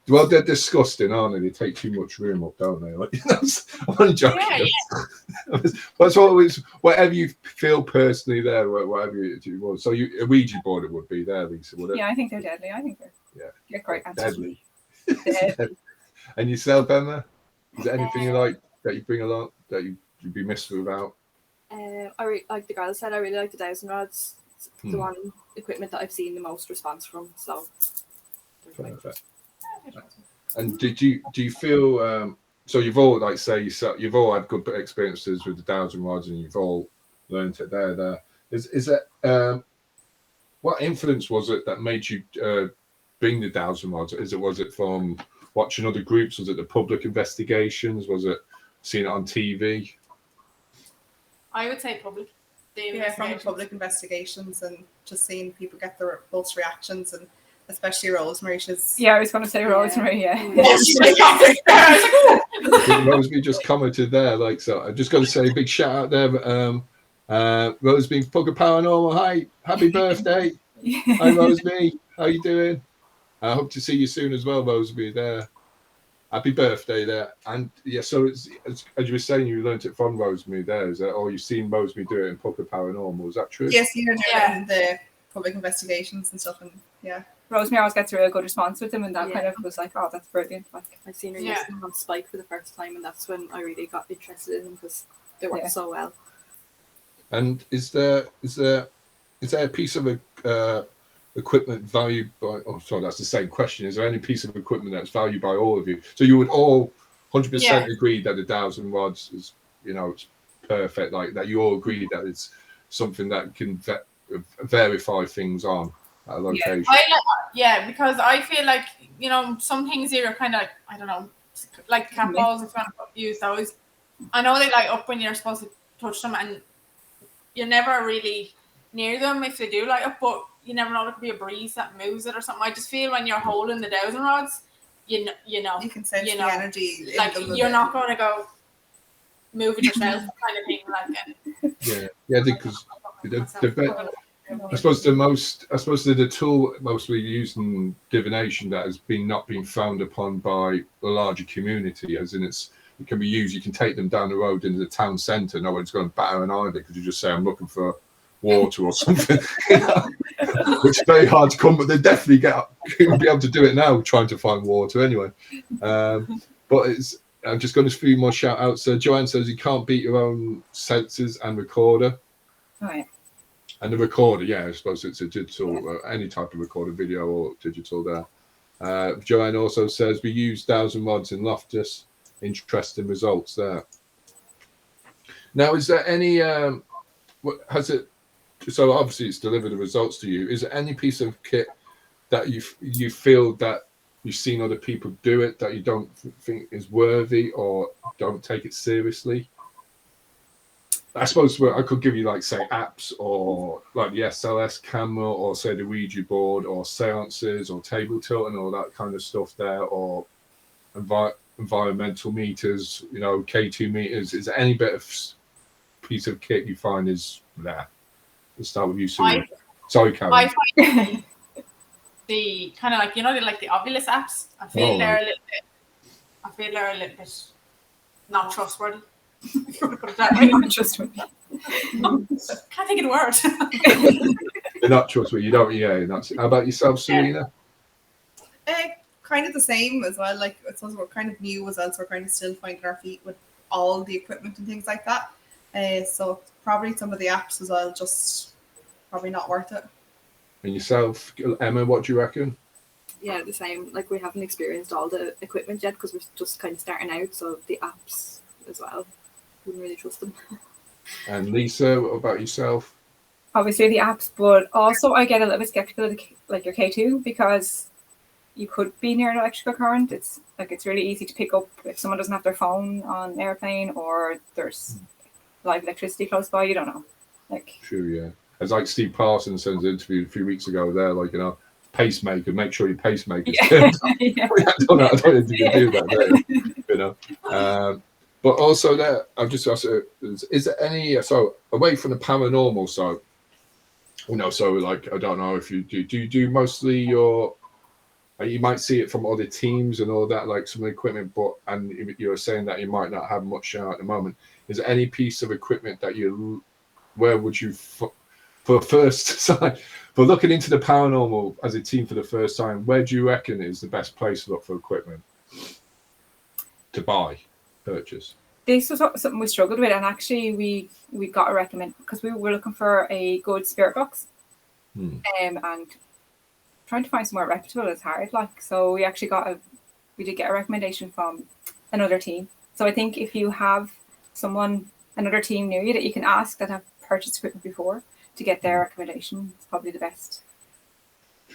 well, they're disgusting, aren't they? They take too much room up, don't they? Like, I'm only joking. Yeah. That's always whatever you feel personally there, whatever you want. So a Ouija board it would be there, Lisa, would it? Yeah, I think they're deadly. I think they're great answers. Deadly. And yourself, Emma? Is there anything you like that you bring along that you'd be missed without? Like the girl said, I really like the dowsing rods. It's the one equipment that I've seen the most response from. So perfect. And do you feel so you've all you've all had good experiences with the dowsing rods and you've all learned it there. Is it what influence was it that made you bring the dowsing rods? Was it from watching other groups? Was it the public investigations? Was it seeing it on TV? I would say public. From the public investigations and just seeing people get their pulse reactions, and especially Rosemary. I was going to say Rosemary. Yeah. Rosemary just commented there, like, so. I'm just going to say a big shout out there. Rosemary, Pugger Paranormal. Hi, happy birthday. Hi, Rosemary. How you doing? I hope to see you soon as well, Rosemary. There. Happy birthday there. And yeah, so it's, as you were saying, you learned it from Rosemary there, is that, or you've seen Rosemary do it in Public Paranormal, is that true? Yes, you know, in the public investigations and stuff, and yeah. Rosemary always gets a real good response with them, and that kind of was like, oh, that's brilliant. Like, I've seen her use them on Spike for the first time, and that's when I really got interested in them because they work so well. And is there a piece of equipment valued by? Oh, sorry, that's the same question. Is there any piece of equipment that's valued by all of you? So you would all 100% agree that the dowsing rods is, it's perfect. Like that, you all agree that it's something that can verify things on a location. Because I feel like some things here are kind of like, I don't know, like cat balls. If you want to use those, I know they light up when you're supposed to touch them, and you're never really near them if they do light up, but you never know, there could be a breeze that moves it or something. I just feel when you're holding the dowsing rods, you know. You can sense the energy. Like, you're not going to go move it yourself, kind of thing. Like, yeah, because I suppose the tool mostly used in divination that has not been frowned upon by the larger community, as in it can be used. You can take them down the road into the town centre. No one's going to batter an eye because you just say, I'm looking for water or something, which is very hard to come, but they definitely be able to do it now, trying to find water anyway. But I'm just going to a few more shout outs. Joanne says you can't beat your own senses and recorder. Oh, yeah. And the recorder, yeah, I suppose it's a digital, any type of recorder, video or digital there. Joanne also says we use dowsing rods in Loftus. Interesting results there. Now, is there any, so obviously it's delivered the results to you. Is there any piece of kit that you feel that you've seen other people do it that you don't think is worthy or don't take it seriously? I suppose I could give you, like, say, apps or like the SLS camera or say the Ouija board or seances or table tilt and all that kind of stuff there, or environmental meters, K2 meters. Is there any bit of piece of kit you find is there? Let's start with you, Serena. Sorry, Karen. I find the kind of like, the Ovilus apps. I feel they're a little bit not trustworthy. Put it that way. Not trustworthy. Can't think of the word. They're not trustworthy. You don't. Yeah. How about yourself, Serena? Kind of the same as well. Like, I suppose we're kind of new as well, so we're kind of still finding our feet with all the equipment and things like that. So probably some of the apps as well, just probably not worth it. And yourself, Emma, what do you reckon? Yeah, the same. Like, we haven't experienced all the equipment yet because we're just kind of starting out. So the apps as well, wouldn't really trust them. And Lisa, what about yourself? Obviously the apps, but also I get a little bit skeptical of like your K2 because you could be near an electrical current. It's really easy to pick up if someone doesn't have their phone on an airplane or there's live electricity close by. You don't know. True, yeah. As like Steve Parsons said in an interview a few weeks ago, there, pacemaker. Make sure your pacemaker's turned on. Yeah. I don't think you can do that there, But also there, I've just asked, is there any, so away from the paranormal side, so like, I don't know if you do mostly you might see it from other teams and all that, like some of the equipment, and you're saying that you might not have much at the moment. Is there any piece of equipment that where would you, for looking into the paranormal as a team for the first time, where do you reckon is the best place to look for equipment to purchase? This was something we struggled with, and actually we got a recommend because we were looking for a good spirit box, and trying to find somewhere reputable is hard. So we actually we did get a recommendation from another team. So I think if you have another team near you that you can ask that have purchased equipment before to get their recommendation, it's probably the best.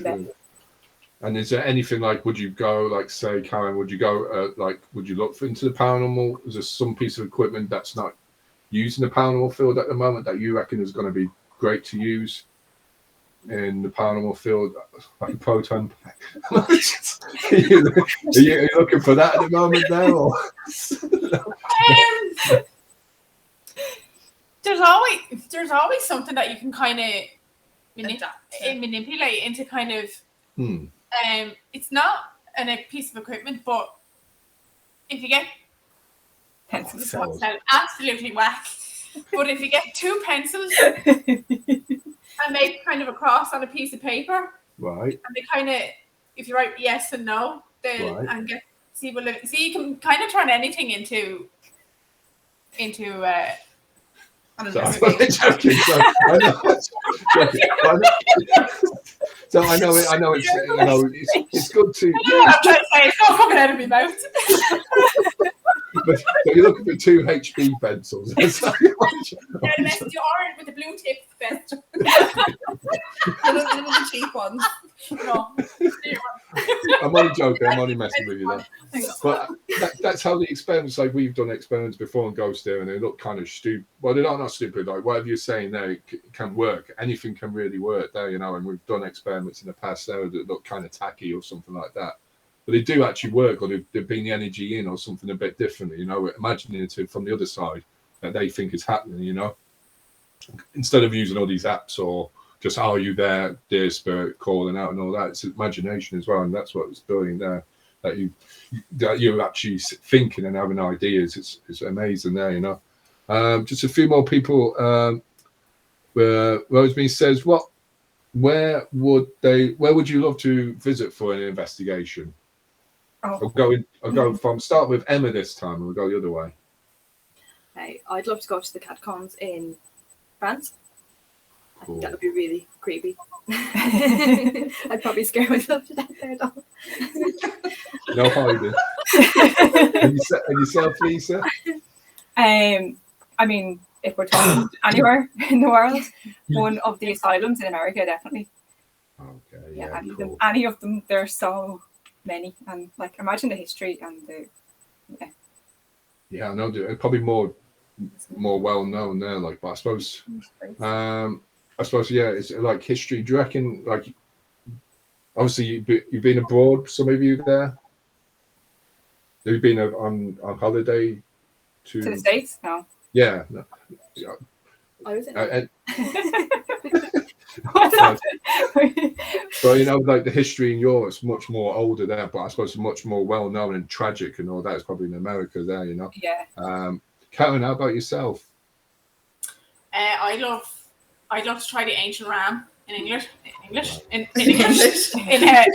And is there anything would you go, say, Karen, would you go, would you look into the paranormal? Is there some piece of equipment that's not used in the paranormal field at the moment that you reckon is going to be great to use in the paranormal field, like a proton pack? Are you looking for that at the moment now? Or? There's always something that you can kind of manipulate into kind of. It's not a piece of equipment, but if you get pencils, absolutely whack. But if you get two pencils and make kind of a cross on a piece of paper, right? And they kind of, if you write yes and no, and see you can kind of turn anything into. I'm joking. So I know it's good to. I'm trying to say it's not coming out of my mouth. But you're looking for two HB pencils. Unless you aren't with the blue tip pencil. The cheap ones. No. I'm only joking. I'm only messing with you there. But that's how the experiments, we've done experiments before on GhostÉire, and they look kind of stupid. Well, they're not stupid. Whatever you're saying there can work. Anything can really work there, and we've done experiments in the past there that look kind of tacky or something like that. But they do actually work, or they've been the energy in or something a bit differently, imagining it from the other side. that they think is happening, you know, instead of using all these apps or just, are you there, dear spirit, calling out and all that. It's imagination as well, and that's what it's doing there, that you're actually thinking and having ideas. It's amazing there, you know. Just a few more people. Rosemary says, where would you love to visit for an investigation? I'll go from start with Emma this time, and we'll go the other way. I'd love to go to the catacombs in France. I think Cool. that would be really creepy. I'd probably scare myself to death there, though. No hiding. And yourself, Lisa? I mean, if we're talking anywhere in the world, one of the asylums in America, definitely. Okay. Yeah, Cool. any of them. There's so many, and like imagine the history and the. Yeah, I know. Probably more well known there. Like, but I suppose. Yeah, it's like history. Do you reckon, like, obviously you've been abroad, some of you there? Have you been on holiday To the States? No. Yeah. No. I was in What's happened? Well, you know, like the history in Europe is much more older there, but I suppose it's much more well known and tragic and all that. It's probably in America there, you know. Yeah. Karen, how about yourself? I'd love to try the ancient ram in English. In English. Yeah.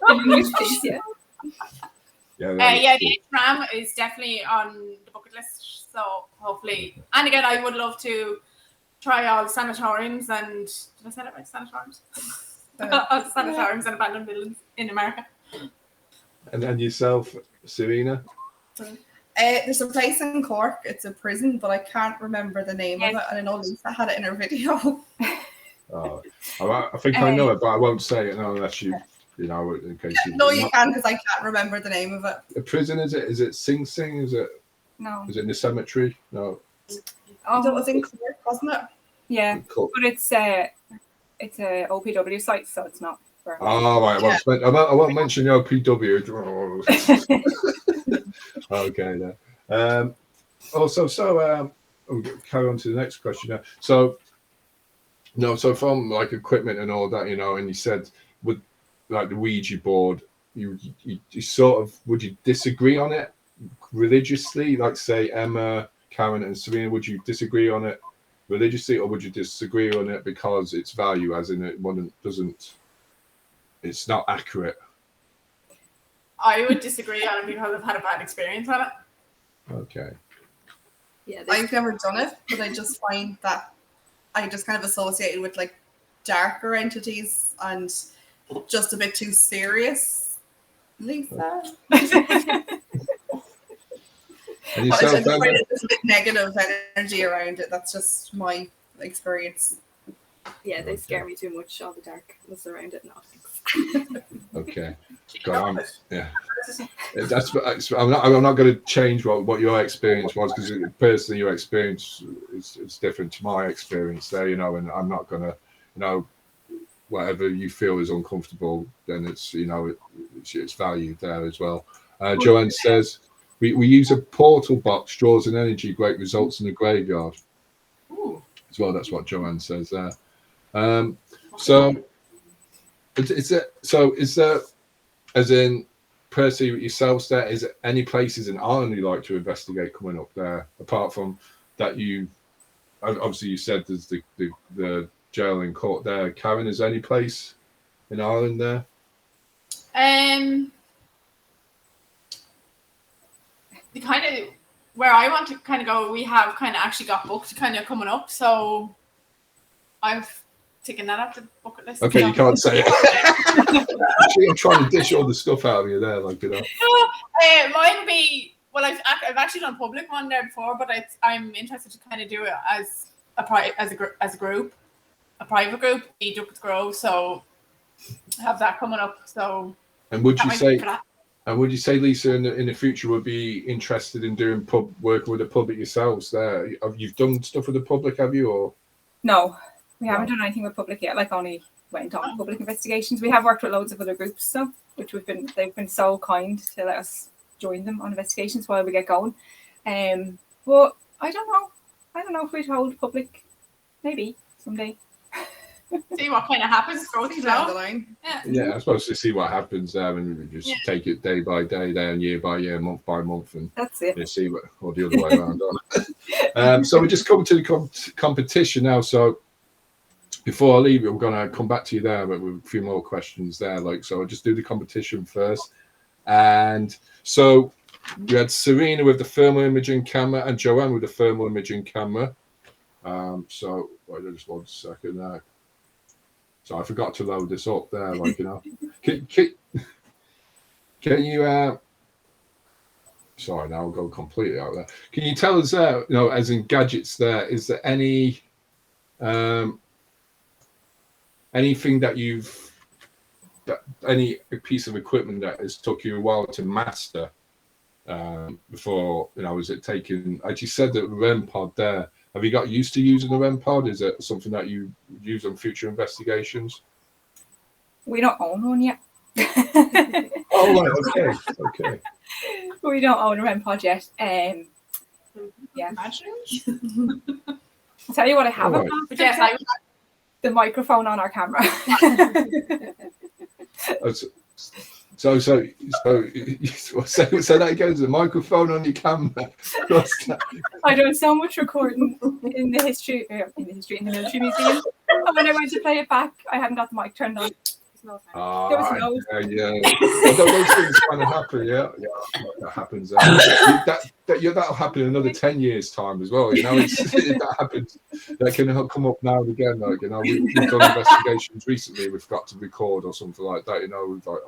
English, please, yeah. Yeah, the ancient ram is definitely on the bucket list. So hopefully, and again, I would love to try all the sanatoriums and did I say that right? Sanatoriums. All the sanatoriums and abandoned buildings in America. And then yourself, Serena? There's a place in Cork. It's a prison, but I can't remember the name of it. And I know Lisa had it in her video. I think I know it, but I won't say it unless you know, in case you. No, you can, because I can't remember the name of it. A prison, is it? Is it Sing Sing? Is it? No. Is it in the cemetery? No. That was in Cork, wasn't it? Yeah, Cool. but it's a OPW site, so it's not. Oh, right. I won't mention the OPW. Okay, then. We'll carry on to the next question now. So from like equipment and all that, you know, and you said with like the Ouija board, you sort of, would you disagree on it religiously? Like say Emma, Karen, and Serena, would you disagree on it religiously, or would you disagree on it because its value, as in it's not accurate? I would disagree on it because I've had a bad experience on it. Okay. Yeah, I've never done it, but I just find that I just kind of associated with like darker entities and just a bit too serious. Lisa. And But yourself, I just Emma? find there's a bit negative energy around it. That's just my experience. Yeah, they scare me too much. All the darkness around it. No, thanks. Okay. I'm not going to change what your experience was, because personally your experience is different to my experience there, you know, and I'm not going to, you know, whatever you feel is uncomfortable, then it's, you know, it's valued there as well. Joanne says, we use a portal box, draws in energy, great results in the graveyard. Ooh. As well, that's what Joanne says there. So is there, as in Percy yourselves there, is there any places in Ireland you like to investigate coming up there, apart from that? You obviously you said there's the jail and court there. Karen, is there any place in Ireland there? The kind of where I want to kind of go, we have kind of actually got booked kind of coming up, so I've taken that up the bucket list. Okay, you can't say it. I'm trying to dish all the stuff out of you there, like, you know. Mine would be, well, I've actually done public one there before, but I'm interested to kind of do it as a group, a private group, Duckets Grove. So I have that coming up. So and would you say, Lisa, in the future would be interested in doing working with the public yourselves there? You've done stuff with the public, have you, or? No, we haven't done anything with public yet. Like, only went on public investigations. We have worked with loads of other groups, they've been so kind to let us join them on investigations while we get going. But I don't know. I don't know if we'd hold public. Maybe someday. See what kind of happens. Go with the Down the flow. line. Yeah, I suppose to see what happens there, and we just take it day by day, and year by year, month by month, and That's it. see what, or the other way around. So we just come to the competition now. So before I leave it, we're going to come back to you there, but with a few more questions there. So I'll just do the competition first. And so we had Serena with the thermal imaging camera and Joanne with the thermal imaging camera. So wait, just 1 second there. So I forgot to load this up there, Can you? Sorry, now I'll go completely out there. Can you tell us as in gadgets there, is there any anything that any piece of equipment that has took you a while to master before, was it taking, as you said, that REM pod there, have you got used to using the REM pod? Is it something that you use on future investigations? We don't own one yet. Oh, right, okay. We don't own a REM pod yet. Yeah. Imagine. I'll tell you what I haven't. Right. But yes, the microphone on our camera. So say that again. The microphone on your camera. I've done so much recording in the military museum. And when I went to play it back, I hadn't got the mic turned on. There was Those things kind of happen, that happens. That'll happen in another 10 years' time as well. That happens. That can come up now and again. We've done investigations recently. We've got to record or something like that. We've like,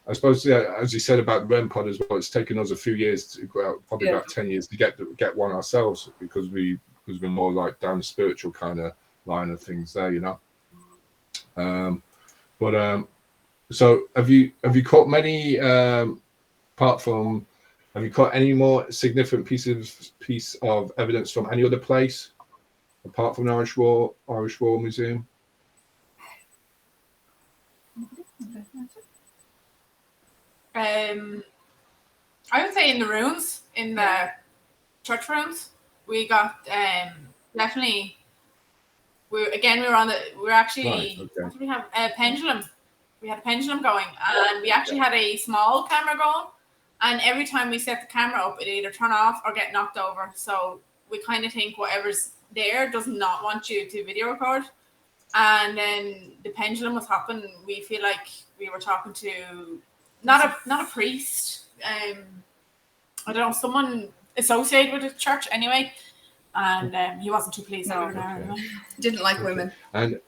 I suppose, as you said about REM pod as well, it's taken us a few years to go out, probably about 10 years to get one ourselves because we're more like down the spiritual kind of line of things there, So have you caught many apart from, have you caught any more significant piece of evidence from any other place apart from the Irish War Museum? I would say in the ruins, in the church ruins, we got definitely. What did we have? A pendulum. We had a pendulum going, and we actually had a small camera going. And every time we set the camera up, it either turn off or get knocked over. So we kind of think whatever's there does not want you to video record. And then the pendulum was happening. We feel like we were talking to not a priest. I don't know, someone associated with the church anyway. And he wasn't too pleased. Didn't like women. And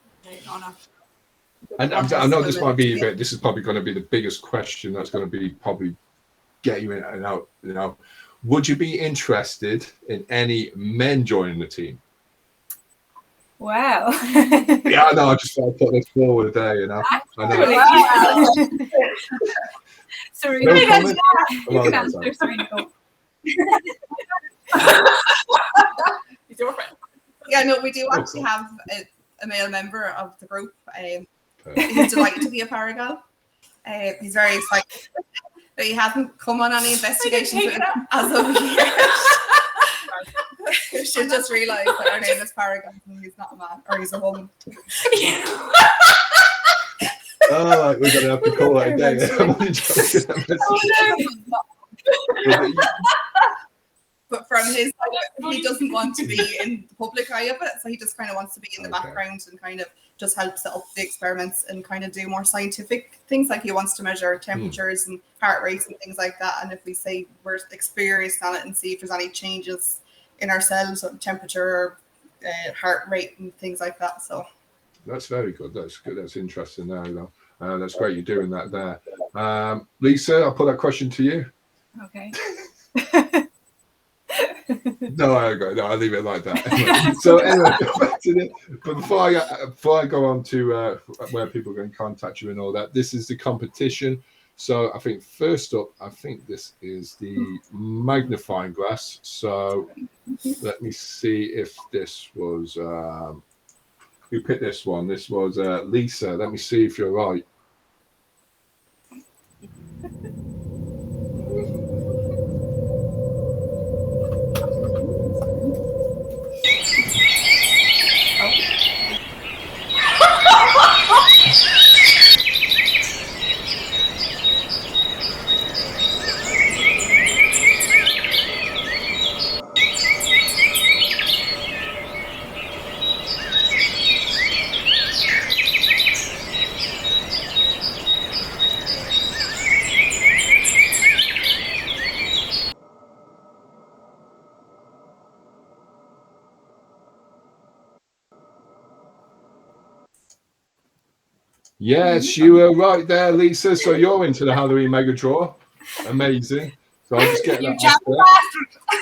I know this might be this is probably going to be the biggest question that's going to be probably get you in and out. Would you be interested in any men joining the team? Wow. Yeah, no, I just thought I'd put this forward there, Serena, no comment? you can answer, Serena. He's your friend. Yeah, no, we do actually have a male member of the group. He's delighted to be a Paragal. He's very excited. But he hasn't come on any investigations as of yet. She just realised that her name is Paragal and he's not a man, or he's a woman. Oh, we're gonna have to call that day. But from his side, he doesn't want to be in the public eye of it, so he just kind of wants to be in the background and kind of just help set up the experiments and kind of do more scientific things. Like he wants to measure temperatures and heart rates and things like that. And if we say we're experienced on it and see if there's any changes in ourselves, or temperature, heart rate, and things like that. So that's very good. That's good. That's interesting. Though, that's great. You're doing that there, Lisa. I'll put that question to you. Okay. No, I'll leave it like that. So anyway, back to it. But before I go on to where people can contact you and all that, this is the competition. So I think first up, this is the magnifying glass. So let me see if this was who picked this one. This was Lisa. Let me see if you're right. Yes, you were right there, Lisa. So you're into the Halloween mega draw. Amazing. So I'll just get You that off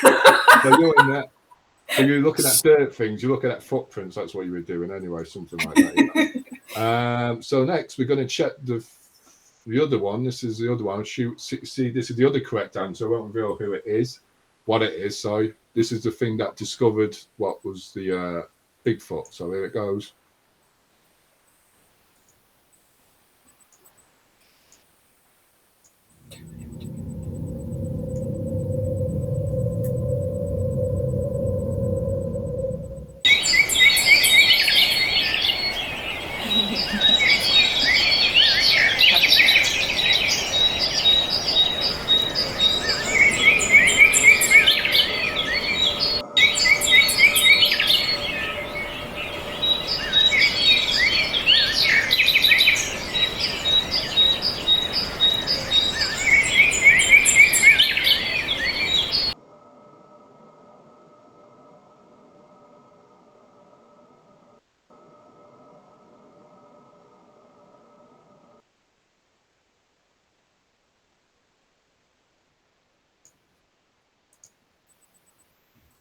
there. bastard. So you're in that. So you're looking at dirt things. You're looking at footprints. That's what you were doing anyway. Something like that. So next we're going to check the other one. This is the other one. See, this is the other correct answer. I won't reveal who it is, what it is. So this is the thing that discovered what was the Bigfoot. So here it goes.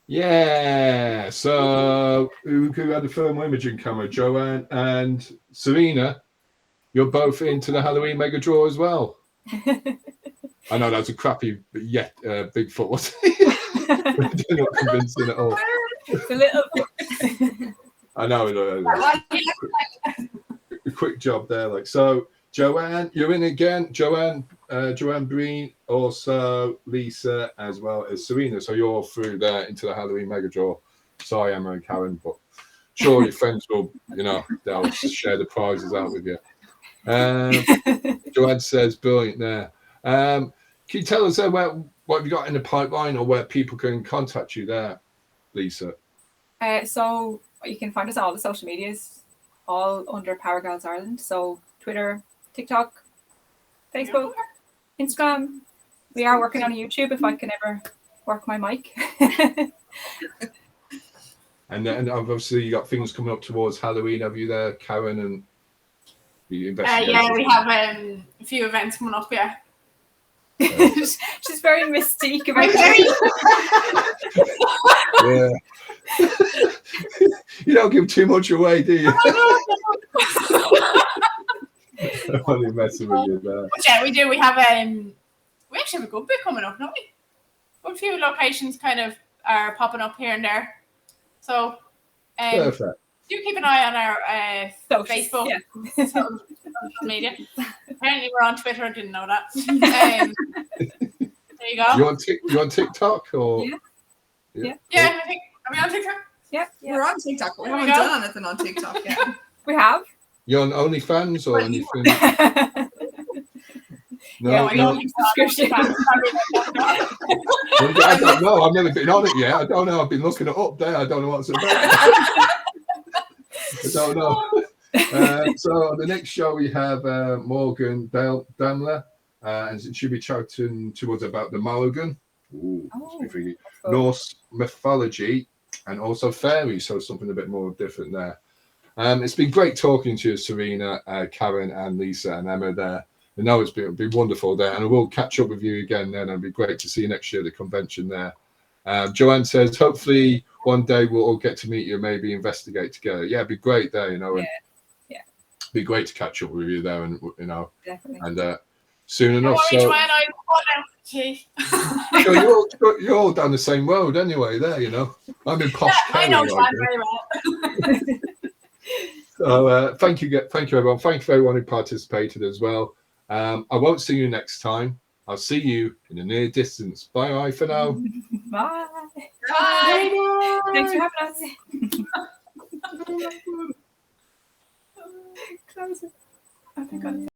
Yeah, so who had the thermal imaging camera? Joanne and Serena, you're both into the Halloween mega draw as well. I know that's a crappy, but yet Bigfoot was not convincing at all. It's a little. I know. A quick job there, like so. Joanne, you're in again. Joanne Breen, also Lisa, as well as Serena. So you're all through there into the Halloween mega draw. Sorry, Emma and Karen, but sure your friends will, they'll share the prizes out with you. Joanne says, brilliant there. Can you tell us what have you got in the pipeline or where people can contact you there, Lisa? So you can find us on all the social medias, all under Paragals.Ireland. So Twitter, TikTok, Facebook, Instagram. We are working on a YouTube if I can ever work my mic. And obviously you got things coming up towards Halloween. Have you there, Karen, and the investigation? Yeah, we have a few events coming up. Yeah. She's very mystique about Yeah. You don't give too much away, do you? I'm only messing with you there. But yeah, we do. We have we actually have a good bit coming up, don't we? A few locations kind of are popping up here and there. So Perfect. do keep an eye on our Facebook, social media. Apparently we're on Twitter. I didn't know that. There you go. You on TikTok or? Yeah. I think. Are we on TikTok? Yeah. We're on TikTok, but we haven't done anything on TikTok yet. We have. You're on OnlyFans or anything? No. Subscription. I don't know. I've never been on it yet. I don't know. I've been looking it up there. I don't know what's about. I don't know. So the next show we have Morgan Damler, and she'll be chatting to us about the Mulligan, Norse mythology, and also fairies. So something a bit more different there. It's been great talking to you, Serena, Karen, and Lisa, and Emma there. I know it's been wonderful there, and we'll catch up with you again then. It'll be great to see you next year at the convention there. Joanne says, hopefully one day we'll all get to meet you, maybe investigate together. Yeah, it'd be great there, and it'd be great to catch up with you there, and Definitely. and soon enough. You're all down the same road anyway. There, I'm in posh. I know Joanne very well. So thank you everyone. Thank you for everyone who participated as well. I won't see you next time. I'll see you in the near distance. Bye for now. Bye. Bye. Thanks for having us. Close it. I think